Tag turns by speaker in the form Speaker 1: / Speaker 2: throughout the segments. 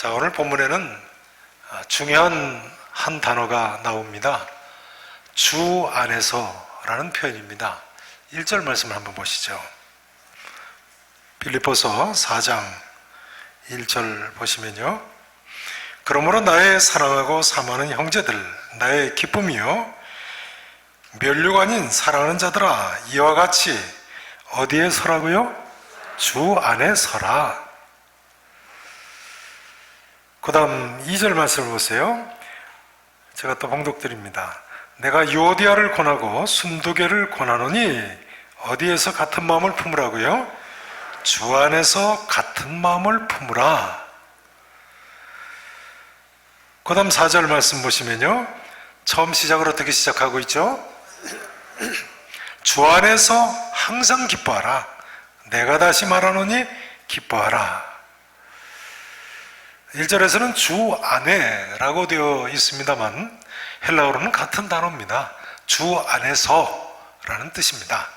Speaker 1: 자, 오늘 본문에는 중요한 한 단어가 나옵니다. 주 안에서라는 표현입니다. 1절 말씀을 한번 보시죠. 빌립보서 4장 1절 보시면요, 그러므로 나의 사랑하고 사모하는 형제들, 나의 기쁨이요 면류가 아닌 사랑하는 자들아, 이와 같이 어디에 서라고요? 주 안에 서라. 그 다음 2절 말씀을 보세요. 제가 또 봉독드립니다. 내가 유오디아를 권하고 순두개를 권하노니 어디에서 같은 마음을 품으라고요? 주 안에서 같은 마음을 품으라. 그 다음 4절 말씀 보시면요, 처음 시작을 어떻게 시작하고 있죠? 주 안에서 항상 기뻐하라. 내가 다시 말하노니 기뻐하라. 1절에서는 주 안에라고 되어 있습니다만 헬라어로는 같은 단어입니다. 주 안에서라는 뜻입니다.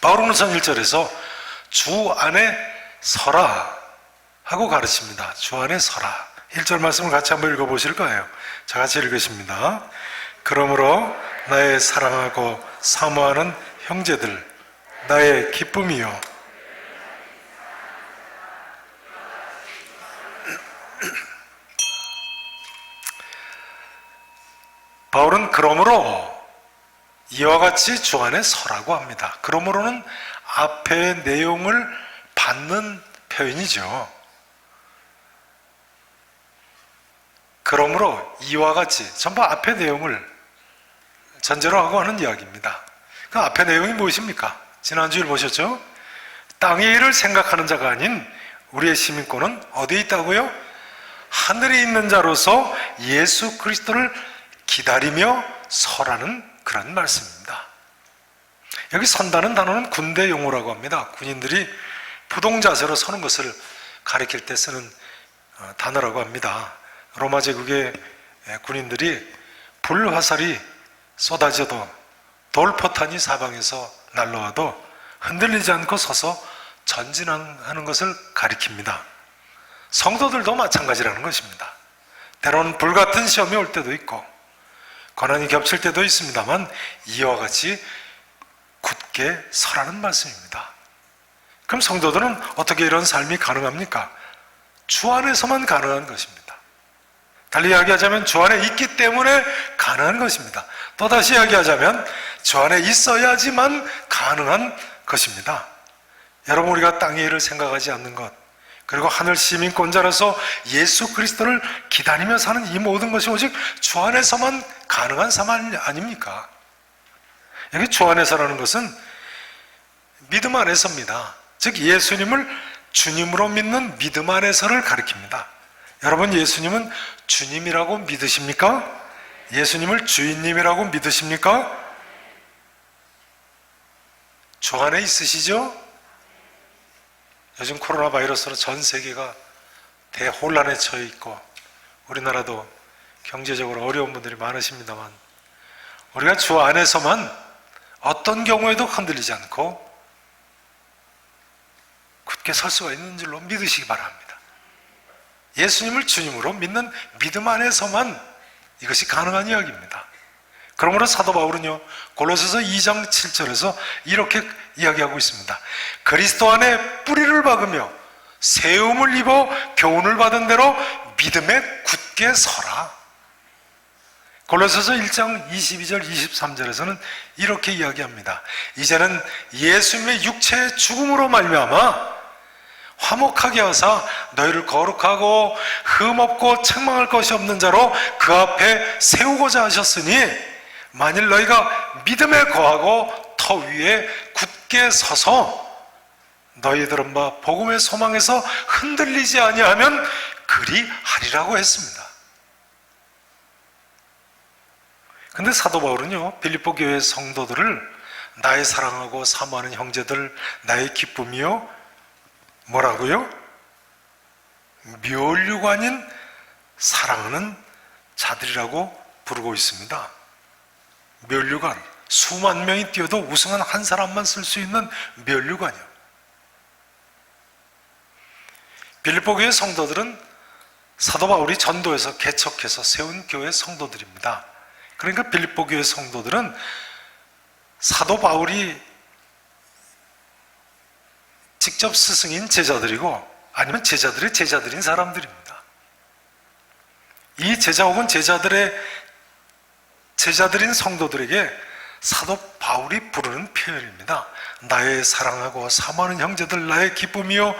Speaker 1: 바울은 1절에서 주 안에 서라 하고 가르칩니다. 주 안에 서라. 1절 말씀을 같이 한번 읽어보실 거예요. 자, 같이 읽으십니다. 그러므로 나의 사랑하고 사모하는 형제들, 나의 기쁨이요 바울은 그러므로 이와 같이 주 안에 서라고 합니다. 그러므로는 앞의 내용을 받는 표현이죠. 그러므로 이와 같이 전부 앞의 내용을 전제로 하고 하는 이야기입니다. 그 앞의 내용이 무엇입니까? 지난주에 보셨죠? 땅의 일을 생각하는 자가 아닌 우리의 시민권은 어디에 있다고요? 하늘에 있는 자로서 예수 그리스도를 기다리며 서라는 그런 말씀입니다. 여기 선다는 단어는 군대 용어라고 합니다. 군인들이 부동 자세로 서는 것을 가리킬 때 쓰는 단어라고 합니다. 로마 제국의 군인들이 불화살이 쏟아져도 돌포탄이 사방에서 날라와도 흔들리지 않고 서서 전진하는 것을 가리킵니다. 성도들도 마찬가지라는 것입니다. 때로는 불같은 시험이 올 때도 있고 고난이 겹칠 때도 있습니다만 이와 같이 굳게 서라는 말씀입니다. 그럼 성도들은 어떻게 이런 삶이 가능합니까? 주 안에서만 가능한 것입니다. 달리 이야기하자면 주 안에 있기 때문에 가능한 것입니다. 또다시 이야기하자면 주 안에 있어야지만 가능한 것입니다. 여러분, 우리가 땅의 일을 생각하지 않는 것, 그리고 하늘 시민권자로서 예수 그리스도를 기다리며 사는 이 모든 것이 오직 주 안에서만 가능한 삶 아닙니까? 여기 주 안에서라는 것은 믿음 안에서입니다. 즉 예수님을 주님으로 믿는 믿음 안에서를 가리킵니다. 여러분, 예수님은 주님이라고 믿으십니까? 예수님을 주인님이라고 믿으십니까? 주 안에 있으시죠? 요즘 코로나 바이러스로 전 세계가 대혼란에 처해 있고 우리나라도 경제적으로 어려운 분들이 많으십니다만 우리가 주 안에서만 어떤 경우에도 흔들리지 않고 굳게 설 수가 있는 줄로 믿으시기 바랍니다. 예수님을 주님으로 믿는 믿음 안에서만 이것이 가능한 이야기입니다. 그러므로 사도 바울은요, 골로새서 2장 7절에서 이렇게 이야기하고 있습니다. 그리스도 안에 뿌리를 박으며 세움을 입어 교훈을 받은 대로 믿음에 굳게 서라. 골로새서 1장 22절 23절에서는 이렇게 이야기합니다. 이제는 예수님의 육체의 죽음으로 말미암아 화목하게 하사 너희를 거룩하고 흠없고 책망할 것이 없는 자로 그 앞에 세우고자 하셨으니 만일 너희가 믿음에 거하고 터 위에 굳게 서서 너희들은 바 복음의 소망에서 흔들리지 아니하면 그리 하리라고 했습니다. 근데 사도 바울은요, 빌립보 교회 성도들을 나의 사랑하고 사모하는 형제들, 나의 기쁨이요 뭐라고요? 멸류가 아닌 사랑하는 자들이라고 부르고 있습니다. 멸류관, 수만 명이 뛰어도 우승한 한 사람만 쓸 수 있는 멸류관이요. 빌립보 교회 성도들은 사도 바울이 전도해서 개척해서 세운 교회 성도들입니다. 그러니까 빌립보 교회 성도들은 사도 바울이 직접 스승인 제자들이고 아니면 제자들의 제자들인 사람들입니다. 이 제자 혹은 제자들인 성도들에게 사도 바울이 부르는 표현입니다. 나의 사랑하고 사모하는 형제들, 나의 기쁨이요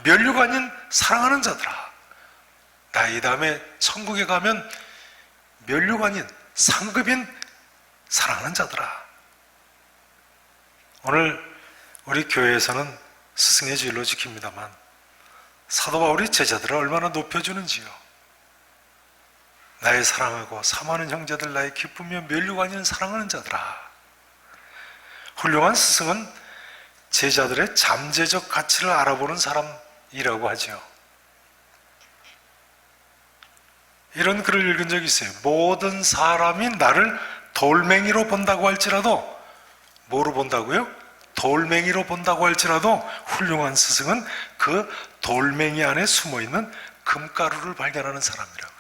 Speaker 1: 면류가 아닌 사랑하는 자들아. 나 이 다음에 천국에 가면 면류가 아닌 상급인 사랑하는 자들아. 오늘 우리 교회에서는 스승의 주일로 지킵니다만 사도 바울이 제자들을 얼마나 높여주는지요. 나의 사랑하고 사모하는 형제들, 나의 기쁨이며 면류가 아닌 사랑하는 자들아. 훌륭한 스승은 제자들의 잠재적 가치를 알아보는 사람이라고 하죠. 이런 글을 읽은 적이 있어요. 모든 사람이 나를 돌멩이로 본다고 할지라도, 뭐로 본다고요? 돌멩이로 본다고 할지라도 훌륭한 스승은 그 돌멩이 안에 숨어있는 금가루를 발견하는 사람이라고요.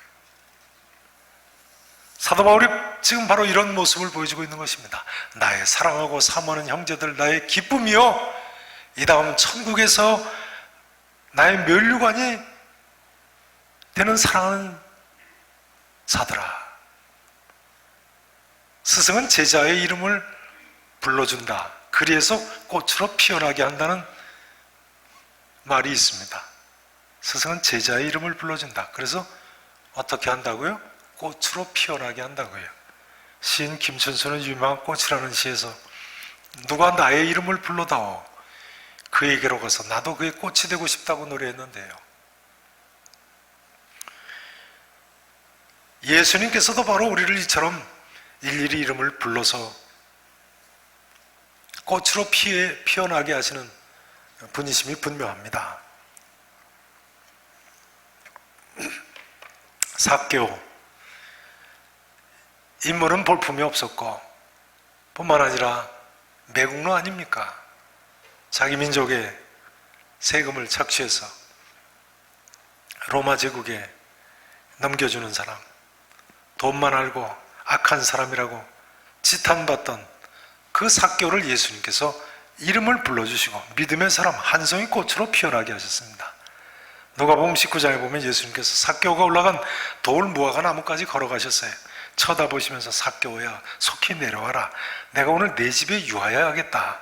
Speaker 1: 사도 바울이 지금 바로 이런 모습을 보여주고 있는 것입니다. 나의 사랑하고 사모하는 형제들, 나의 기쁨이요 이 다음 천국에서 나의 면류관이 되는 사랑하는 자들아. 스승은 제자의 이름을 불러준다. 그리해서 꽃으로 피어나게 한다는 말이 있습니다. 스승은 제자의 이름을 불러준다. 그래서 어떻게 한다고요? 꽃으로 피어나게 한다고요. 시인 김춘수는 유명한 꽃이라는 시에서 누가 나의 이름을 불러다오 그에게로 가서 나도 그의 꽃이 되고 싶다고 노래했는데요. 예수님께서도 바로 우리를 이처럼 일일이 이름을 불러서 꽃으로 피어나게 하시는 분이심이 분명합니다. 삭개오, 인물은 볼품이 없었고 뿐만 아니라 매국노 아닙니까? 자기 민족의 세금을 착취해서 로마 제국에 넘겨주는 사람, 돈만 알고 악한 사람이라고 지탄받던 그 삭개오를 예수님께서 이름을 불러주시고 믿음의 사람 한 송이 꽃으로 피어나게 하셨습니다. 누가복음 19장에 보면 예수님께서 삭개오가 올라간 돌 무화과 나무까지 걸어가셨어요. 쳐다보시면서 삭개오야 속히 내려와라. 내가 오늘 내 집에 유하여야겠다.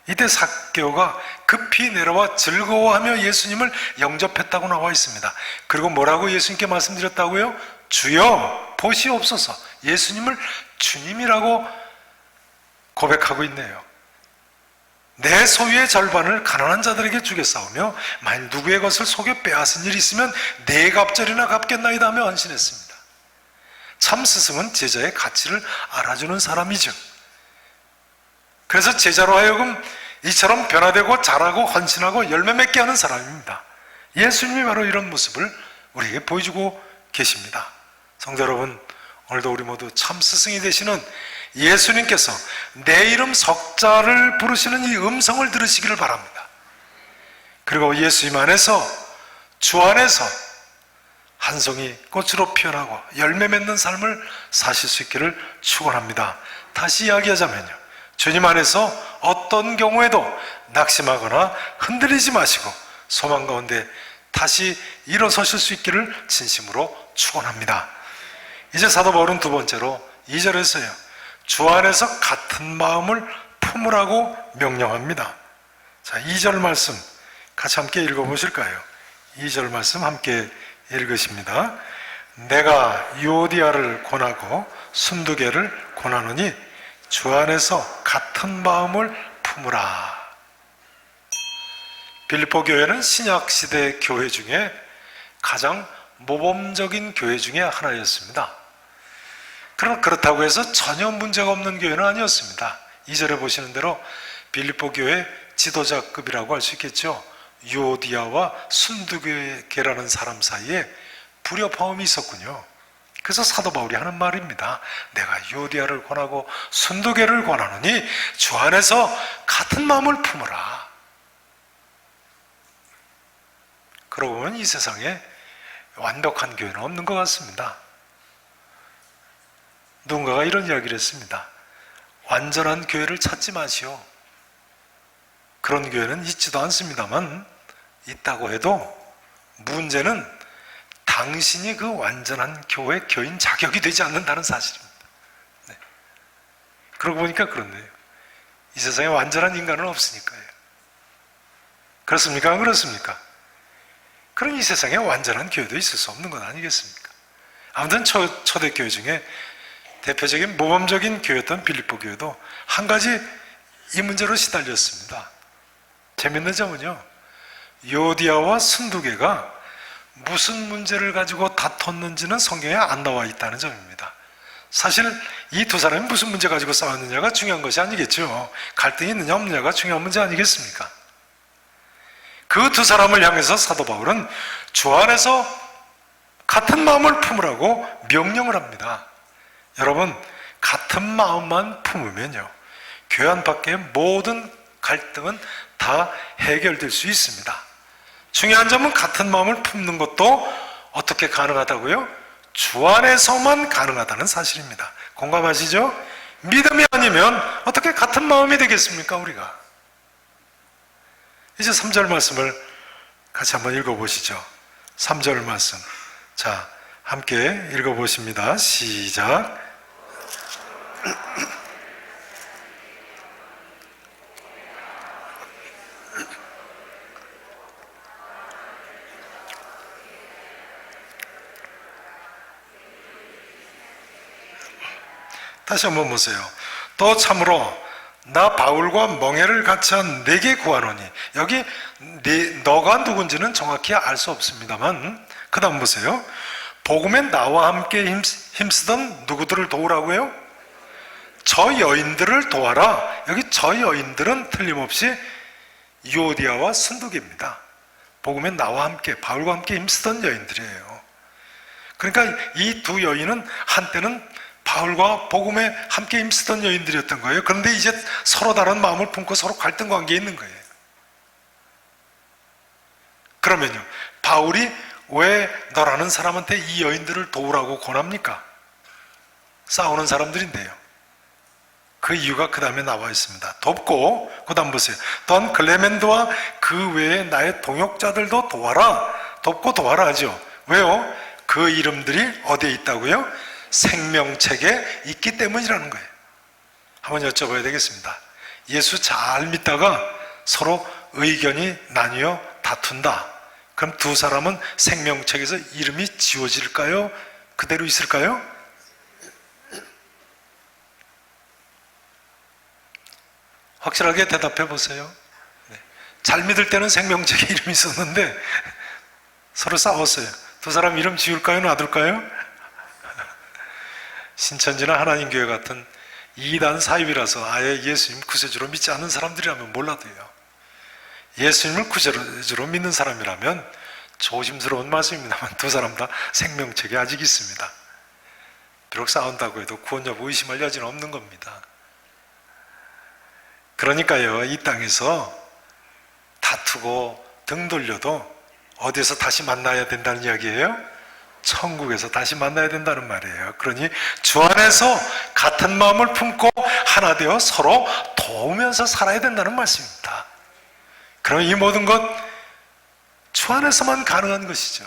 Speaker 1: 이때 삭개오가 급히 내려와 즐거워하며 예수님을 영접했다고 나와 있습니다. 그리고 뭐라고 예수님께 말씀드렸다고요? 주여 보시옵소서. 예수님을 주님이라고 고백하고 있네요. 내 소유의 절반을 가난한 자들에게 주겠사오며 만일 누구의 것을 속여 빼앗은 일이 있으면 네 갑절이나 갚겠나이다 하며 헌신했습니다. 참 스승은 제자의 가치를 알아주는 사람이죠. 그래서 제자로 하여금 이처럼 변화되고 자라고 헌신하고 열매 맺게 하는 사람입니다. 예수님이 바로 이런 모습을 우리에게 보여주고 계십니다. 성도 여러분, 오늘도 우리 모두 참 스승이 되시는 예수님께서 내 이름 석자를 부르시는 이 음성을 들으시기를 바랍니다. 그리고 예수님 안에서, 주 안에서 한 송이 꽃으로 피어나고 열매 맺는 삶을 사실 수 있기를 축원합니다. 다시 이야기하자면요, 주님 안에서 어떤 경우에도 낙심하거나 흔들리지 마시고 소망 가운데 다시 일어서실 수 있기를 진심으로 축원합니다. 이제 사도 바울은 두 번째로 2절에서요, 주 안에서 같은 마음을 품으라고 명령합니다. 자, 2절 말씀 같이 함께 읽어보실까요? 2절 말씀 함께 읽으십니다. 내가 유오디아를 권하고 순두개를 권하노니 주 안에서 같은 마음을 품으라. 빌립보 교회는 신약시대 교회 중에 가장 모범적인 교회 중에 하나였습니다. 그러나 그렇다고 해서 전혀 문제가 없는 교회는 아니었습니다. 2절에 보시는 대로 빌립보 교회 지도자급이라고 할 수 있겠죠. 유오디아와 순두개라는 사람 사이에 불협화음이 있었군요. 그래서 사도 바울이 하는 말입니다. 내가 유오디아를 권하고 순두개를 권하노니 주 안에서 같은 마음을 품으라. 그러고 보면 이 세상에 완벽한 교회는 없는 것 같습니다. 누군가가 이런 이야기를 했습니다. 완전한 교회를 찾지 마시오. 그런 교회는 있지도 않습니다만 있다고 해도 문제는 당신이 그 완전한 교회 교인 자격이 되지 않는다는 사실입니다. 네. 그러고 보니까 그렇네요. 이 세상에 완전한 인간은 없으니까요. 그렇습니까? 안 그렇습니까? 그럼 이 세상에 완전한 교회도 있을 수 없는 것 아니겠습니까? 아무튼 초대교회 중에 대표적인 모범적인 교회였던 빌립보 교회도 한 가지 이 문제로 시달렸습니다. 재밌는 점은요, 요디아와 순두개가 무슨 문제를 가지고 다퉜는지는 성경에 안 나와 있다는 점입니다. 사실 이 두 사람이 무슨 문제 가지고 싸웠느냐가 중요한 것이 아니겠죠. 갈등이 있느냐 없느냐가 중요한 문제 아니겠습니까? 그 두 사람을 향해서 사도 바울은 주 안에서 같은 마음을 품으라고 명령을 합니다. 여러분, 같은 마음만 품으면요, 교회 안팎의 모든 갈등은 다 해결될 수 있습니다. 중요한 점은 같은 마음을 품는 것도 어떻게 가능하다고요? 주 안에서만 가능하다는 사실입니다. 공감하시죠? 믿음이 아니면 어떻게 같은 마음이 되겠습니까, 우리가? 이제 3절 말씀을 같이 한번 읽어보시죠. 3절 말씀. 자, 함께 읽어보십니다. 시작. 다시 한번 보세요. 또 참으로 나 바울과 멍에를 같이 한 내게 구하노니, 여기 너가 누군지는 정확히 알 수 없습니다만 그 다음 보세요. 복음에 나와 함께 힘쓰던 누구들을 도우라고요? 저 여인들을 도와라. 여기 저 여인들은 틀림없이 유오디아와 순두개입니다. 복음에 나와 함께, 바울과 함께 힘쓰던 여인들이에요. 그러니까 이 두 여인은 한때는 바울과 복음에 함께 힘쓰던 여인들이었던 거예요. 그런데 이제 서로 다른 마음을 품고 서로 갈등 관계에 있는 거예요. 그러면요, 바울이 왜 너라는 사람한테 이 여인들을 도우라고 권합니까? 싸우는 사람들인데요. 그 이유가 그 다음에 나와 있습니다. 돕고, 그 다음 보세요. 또한 클레멘드와 그 외에 나의 동역자들도 도와라. 돕고 도와라 하죠. 왜요? 그 이름들이 어디에 있다고요? 생명책에 있기 때문이라는 거예요. 한번 여쭤봐야 되겠습니다. 예수 잘 믿다가 서로 의견이 나뉘어 다툰다. 그럼 두 사람은 생명책에서 이름이 지워질까요? 그대로 있을까요? 확실하게 대답해 보세요. 네. 잘 믿을 때는 생명책에 이름이 있었는데 서로 싸웠어요. 두 사람 이름 지울까요? 놔둘까요? 신천지나 하나님교회 같은 이단 사입이라서 아예 예수님 구세주로 믿지 않는 사람들이라면 몰라도요, 예수님을 구세주로 믿는 사람이라면 조심스러운 말씀입니다만 두 사람 다 생명책에 아직 있습니다. 비록 싸운다고 해도 구원 여부 의심할 여지는 없는 겁니다. 그러니까요, 이 땅에서 다투고 등 돌려도 어디서 다시 만나야 된다는 이야기예요? 천국에서 다시 만나야 된다는 말이에요. 그러니 주 안에서 같은 마음을 품고 하나 되어 서로 도우면서 살아야 된다는 말씀입니다. 그럼 이 모든 것 주 안에서만 가능한 것이죠.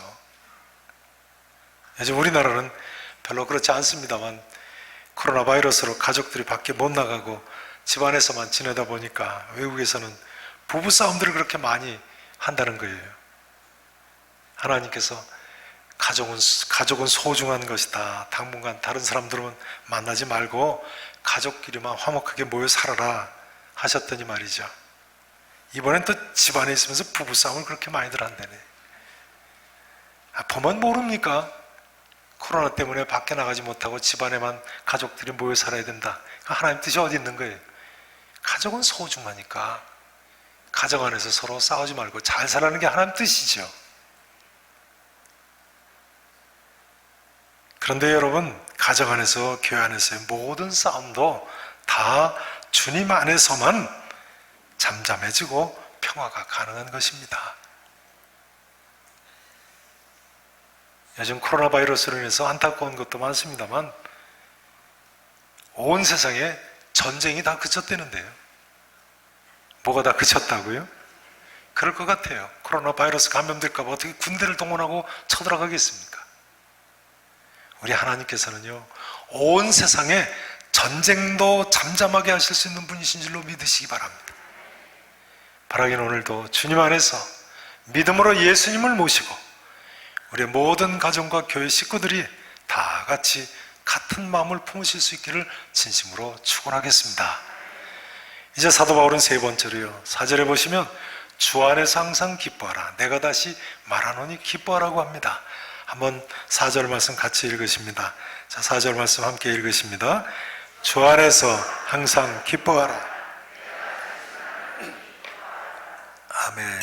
Speaker 1: 요즘 우리나라는 별로 그렇지 않습니다만 코로나 바이러스로 가족들이 밖에 못 나가고 집 안에서만 지내다 보니까 외국에서는 부부싸움들을 그렇게 많이 한다는 거예요. 하나님께서 가족은 소중한 것이다. 당분간 다른 사람들은 만나지 말고 가족끼리만 화목하게 모여 살아라 하셨더니 말이죠. 이번엔 또 집안에 있으면서 부부싸움을 그렇게 많이들 한다네. 보면 모릅니까? 코로나 때문에 밖에 나가지 못하고 집안에만 가족들이 모여 살아야 된다. 하나님 뜻이 어디 있는 거예요? 가족은 소중하니까 가정 안에서 서로 싸우지 말고 잘 살라는 게 하나님 뜻이죠. 그런데 여러분, 가정 안에서, 교회 안에서의 모든 싸움도 다 주님 안에서만 잠잠해지고 평화가 가능한 것입니다. 요즘 코로나 바이러스로 인해서 안타까운 것도 많습니다만 온 세상에 전쟁이 다 그쳤다는데요. 뭐가 다 그쳤다고요? 그럴 것 같아요. 코로나 바이러스 감염될까 봐 어떻게 군대를 동원하고 쳐들어가겠습니까? 우리 하나님께서는요, 온 세상에 전쟁도 잠잠하게 하실 수 있는 분이신 줄로 믿으시기 바랍니다. 바라기는 오늘도 주님 안에서 믿음으로 예수님을 모시고 우리의 모든 가정과 교회 식구들이 다 같이 같은 마음을 품으실 수 있기를 진심으로 축원하겠습니다. 이제 사도 바울은 세 번째로요, 4절에 보시면 주 안에서 항상 기뻐하라, 내가 다시 말하노니 기뻐하라고 합니다. 한번 4절 말씀 같이 읽으십니다. 자, 4절 말씀 함께 읽으십니다. 주 안에서 항상 기뻐하라. 아멘.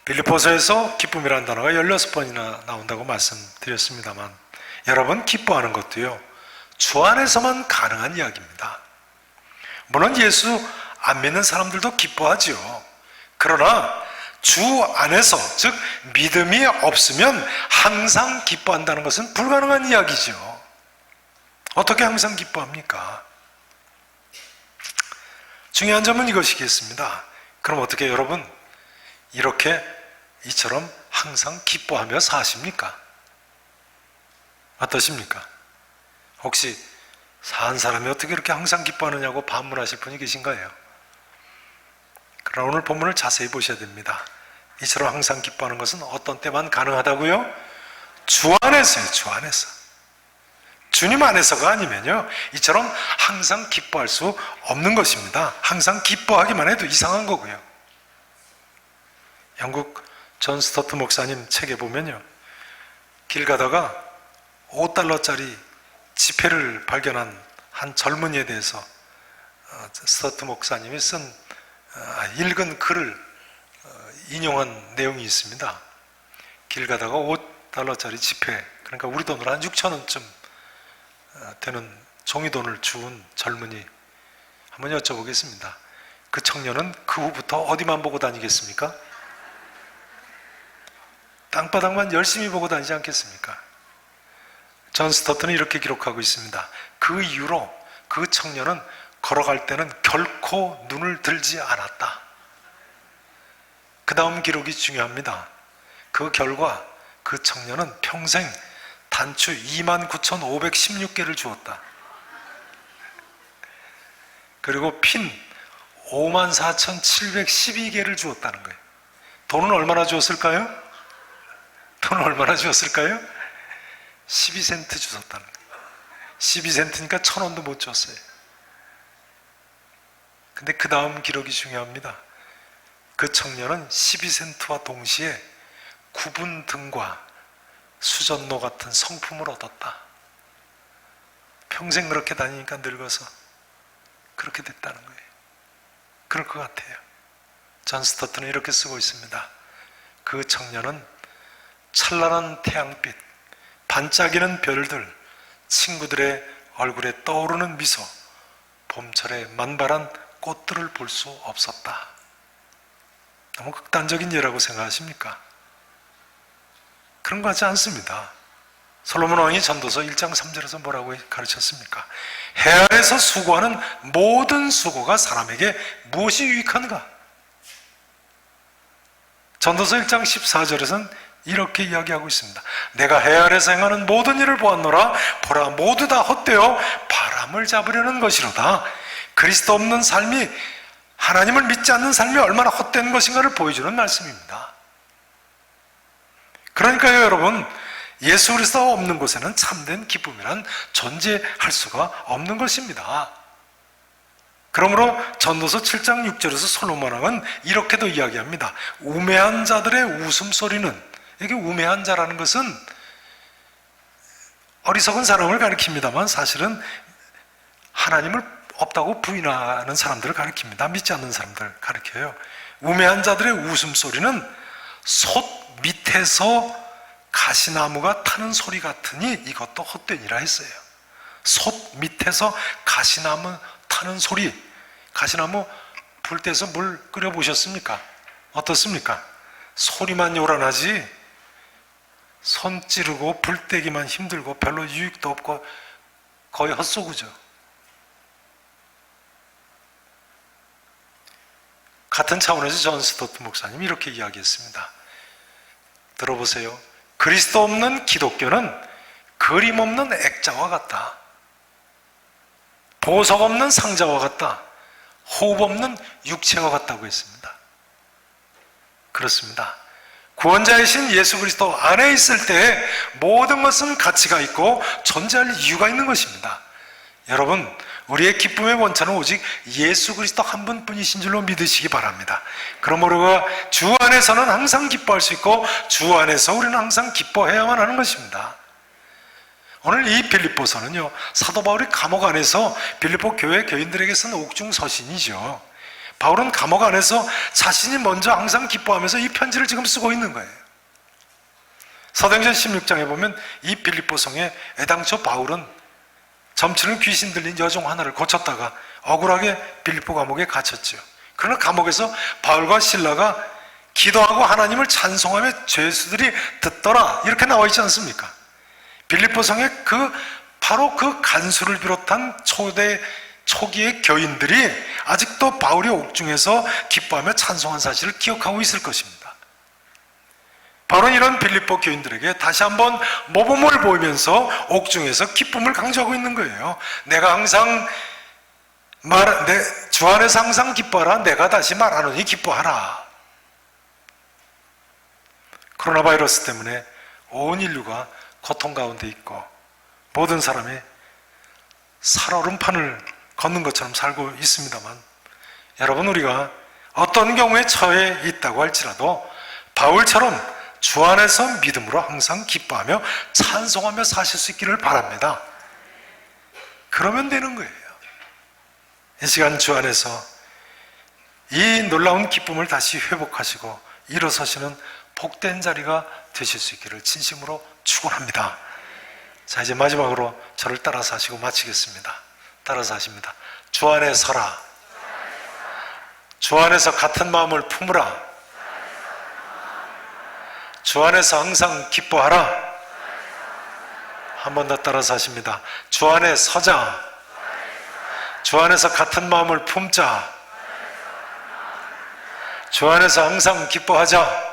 Speaker 1: 빌립보서에서 기쁨이라는 단어가 16번이나 나온다고 말씀드렸습니다만, 여러분, 기뻐하는 것도요, 주 안에서만 가능한 이야기입니다. 물론 예수 안 믿는 사람들도 기뻐하지요. 그러나 주 안에서, 즉 믿음이 없으면 항상 기뻐한다는 것은 불가능한 이야기죠. 어떻게 항상 기뻐합니까? 중요한 점은 이것이겠습니다. 그럼 어떻게 여러분 이렇게 이처럼 항상 기뻐하며 사십니까? 어떠십니까? 혹시 산 사람이 어떻게 이렇게 항상 기뻐하느냐고 반문하실 분이 계신가요? 그러나 오늘 본문을 자세히 보셔야 됩니다. 이처럼 항상 기뻐하는 것은 어떤 때만 가능하다고요? 주 안에서요, 주 안에서. 주님 안에서가 아니면요, 이처럼 항상 기뻐할 수 없는 것입니다. 항상 기뻐하기만 해도 이상한 거고요. 영국 존 스토트 목사님 책에 보면요, 길 가다가 5달러짜리 지폐를 발견한 한 젊은이에 대해서 스토트 목사님이 읽은 글을 인용한 내용이 있습니다. 길 가다가 5달러짜리 지폐, 그러니까 우리 돈으로 한 6,000원쯤 되는 종이돈을 주운 젊은이, 한번 여쭤보겠습니다. 그 청년은 그 후부터 어디만 보고 다니겠습니까? 땅바닥만 열심히 보고 다니지 않겠습니까? 존 스토트는 이렇게 기록하고 있습니다. 그 이후로 그 청년은 걸어갈 때는 결코 눈을 들지 않았다. 그 다음 기록이 중요합니다. 그 결과 그 청년은 평생 단추 29,516개를 주었다. 그리고 핀 54,712개를 주었다는 거예요. 돈은 얼마나 주었을까요? 돈은 얼마나 주었을까요? 12센트 주었다는 거예요. 12센트니까 1,000원도 못 줬어요. 근데 그 다음 기록이 중요합니다. 그 청년은 12센트와 동시에 구분 등과 수전노 같은 성품을 얻었다. 평생 그렇게 다니니까 늙어서 그렇게 됐다는 거예요. 그럴 것 같아요. 존 스토트는 이렇게 쓰고 있습니다. 그 청년은 찬란한 태양빛, 반짝이는 별들, 친구들의 얼굴에 떠오르는 미소, 봄철의 만발한 꽃들을 볼 수 없었다. 너무 극단적인 예라고 생각하십니까? 그런 거 같지 않습니다. 솔로몬 왕이 전도서 1장 3절에서 뭐라고 가르쳤습니까? 해 아래서 수고하는 모든 수고가 사람에게 무엇이 유익한가? 전도서 1장 14절에서는 이렇게 이야기하고 있습니다. 내가 해 아래서 행하는 모든 일을 보았노라. 보라, 모두 다 헛되어 바람을 잡으려는 것이로다. 그리스도 없는 삶이, 하나님을 믿지 않는 삶이 얼마나 헛된 것인가를 보여주는 말씀입니다. 그러니까요, 여러분, 예수 그리스도가 없는 곳에는 참된 기쁨이란 존재할 수가 없는 것입니다. 그러므로 전도서 7장 6절에서 솔로몬 왕은 이렇게도 이야기합니다. 우매한 자들의 웃음소리는, 이게 우매한 자라는 것은 어리석은 사람을 가리킵니다만 사실은 하나님을 없다고 부인하는 사람들을 가리킵니다. 믿지 않는 사람들을 가리켜요. 우매한 자들의 웃음소리는 솥 밑에서 가시나무가 타는 소리 같으니 이것도 헛되니라 했어요. 솥 밑에서 가시나무 타는 소리. 가시나무 불 때서 물 끓여 보셨습니까? 어떻습니까? 소리만 요란하지 손 찌르고 불떼기만 힘들고 별로 유익도 없고 거의 헛소구죠. 같은 차원에서 존 스토트 목사님이 이렇게 이야기했습니다. 들어보세요. 그리스도 없는 기독교는 그림 없는 액자와 같다. 보석 없는 상자와 같다. 호흡 없는 육체와 같다고 했습니다. 그렇습니다. 구원자이신 예수 그리스도 안에 있을 때 모든 것은 가치가 있고 존재할 이유가 있는 것입니다. 여러분, 우리의 기쁨의 원천은 오직 예수 그리스도 한 분뿐이신 줄로 믿으시기 바랍니다. 그러므로 우리가 주 안에서는 항상 기뻐할 수 있고 주 안에서 우리는 항상 기뻐해야만 하는 것입니다. 오늘 이 빌립보서는요, 사도 바울이 감옥 안에서 빌립보 교회 교인들에게 쓴 옥중 서신이죠. 바울은 감옥 안에서 자신이 먼저 항상 기뻐하면서 이 편지를 지금 쓰고 있는 거예요. 사도행전 16장에 보면 이 빌립보성에 애당초 바울은 점치는 귀신 들린 여종 하나를 고쳤다가 억울하게 빌립보 감옥에 갇혔죠. 그러나 감옥에서 바울과 실라가 기도하고 하나님을 찬송하며 죄수들이 듣더라, 이렇게 나와 있지 않습니까? 빌립보성에 바로 그 간수를 비롯한 초기의 교인들이 아직도 바울이 옥중에서 기뻐하며 찬송한 사실을 기억하고 있을 것입니다. 바울은 이런 빌립보 교인들에게 다시 한번 모범을 보이면서 옥중에서 기쁨을 강조하고 있는 거예요. 내가 항상 주 안에서 항상 기뻐하라. 내가 다시 말하노니 기뻐하라. 코로나 바이러스 때문에 온 인류가 고통 가운데 있고 모든 사람이 살얼음판을 걷는 것처럼 살고 있습니다만, 여러분, 우리가 어떤 경우에 처해 있다고 할지라도 바울처럼 주 안에서 믿음으로 항상 기뻐하며 찬송하며 사실 수 있기를 바랍니다. 그러면 되는 거예요. 이 시간 주 안에서 이 놀라운 기쁨을 다시 회복하시고 일어서시는 복된 자리가 되실 수 있기를 진심으로 축원합니다. 자, 이제 마지막으로 저를 따라서 하시고 마치겠습니다. 따라서 하십니다. 주 안에 서라. 주 안에서 같은 마음을 품으라. 주 안에서 항상 기뻐하라. 한 번 더 따라서 하십니다. 주 안에 서자. 주 안에서 같은 마음을 품자. 주 안에서 항상 기뻐하자.